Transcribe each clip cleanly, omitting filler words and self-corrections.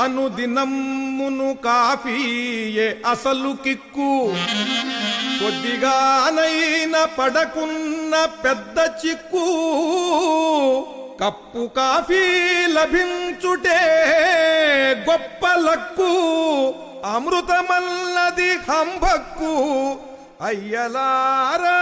అనుదినమ్మును కాఫీయే అసలు కిక్కు, కొద్దిగానైన పడకున్న పెద్ద చిక్కు. కప్పు కాఫీ లభించుటే గొప్ప లక్కు, అమృతమల్లది హంభక్కు అయ్యలారా.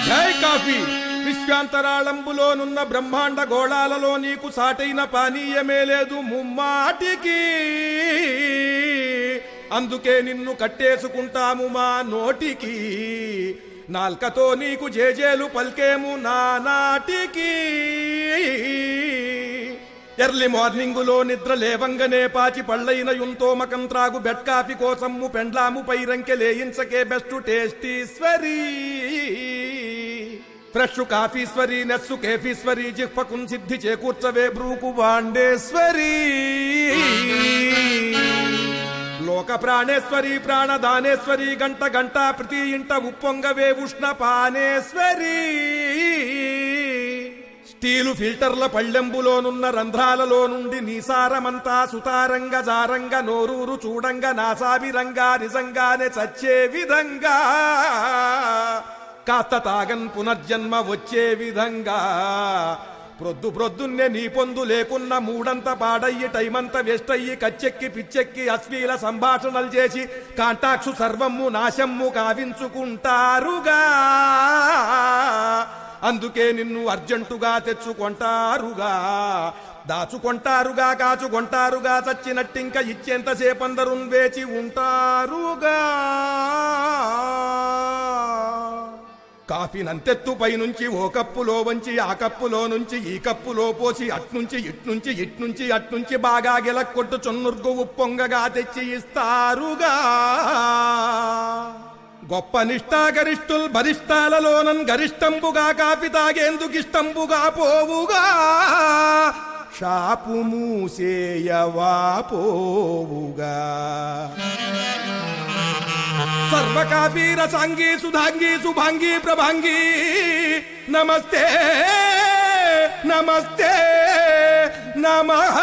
జై కాఫీ. విశ్వాంతరాళంబులోనున్న బ్రహ్మాండ గోళాలలో నీకు సాటైన పానీయమే లేదు ముమ్మాటికి. అందుకే నిన్ను కట్టేసుకుంటాము మా నోటికి, నాల్కతో నీకు జేజేలు పల్కేము నానాటికి. ఎర్లీ మార్నింగులో నిద్ర లేవంగనే పాచి పళ్ళైన యుంతోమకం త్రాగు బెడ్ కాఫీ కోసము పెండ్లాము పైరంకె లేయించకే బెస్ట్ టేస్టీశ్వరీ. ఫ్రెష్ కాఫీశ్వరి నెస్సు కేఫీశ్వరి జిహ్వకుం సిద్ధి చేకూర్చవే బ్రూకు వాండేశ్వరి. లోక ప్రాణేశ్వరి ప్రాణదానేశ్వరి గంట గంట ప్రతి ఇంట ఉప్పొంగవే ఉష్ణ పానేశ్వరి. స్టీలు ఫిల్టర్ల పళ్ళెంబులోనున్న రంధ్రాలలో నుండి నీసారమంతా సుతారంగ జారంగ నోరూరు చూడంగ నాసావిరంగా నిజంగానే చచ్చే విధంగా, కాస్త తాగన్ పునర్జన్మ వచ్చే విధంగా. ప్రొద్దున్నే నీ పొందు లేకున్న మూడంత పాడయ్యి టైమంత వేస్ట్ అయ్యి కచ్చెక్కి పిచ్చెక్కి అశ్లీల సంభాషణలు చేసి కాంటాక్షు సర్వమ్ము నాశమ్ము కావించుకుంటారుగా. అందుకే నిన్ను అర్జెంటుగా తెచ్చుకొంటారుగా, దాచుకొంటారుగా, కాచుకొంటారుగా. చచ్చినట్టింక ఇచ్చేంతసేపందరూ వేచి ఉంటారుగా. కాఫీ నంతెత్తు పైనుంచి ఓ కప్పులో వంచి ఆ కప్పులో నుంచి ఈ కప్పులో పోసి అట్నుంచి ఇట్నుంచి ఇట్నుంచి అట్నుంచి బాగా గెలక్కొట్టు చున్నుర్గు ఉప్పొంగగా తెచ్చి ఇస్తారుగా. గొప్ప నిష్ఠాగరిష్ఠుల్ బరిష్టాలలోనన్ గరిష్టంబుగా కాఫీ తాగేందుకిష్టంబుగా పోవుగా. షాపు మూసేయవా పోవుగా. సర్వకాఫీ రసాంగి సుధాంగి శుభాంగి ప్రభాంగి నమస్తే నమస్తే నమః.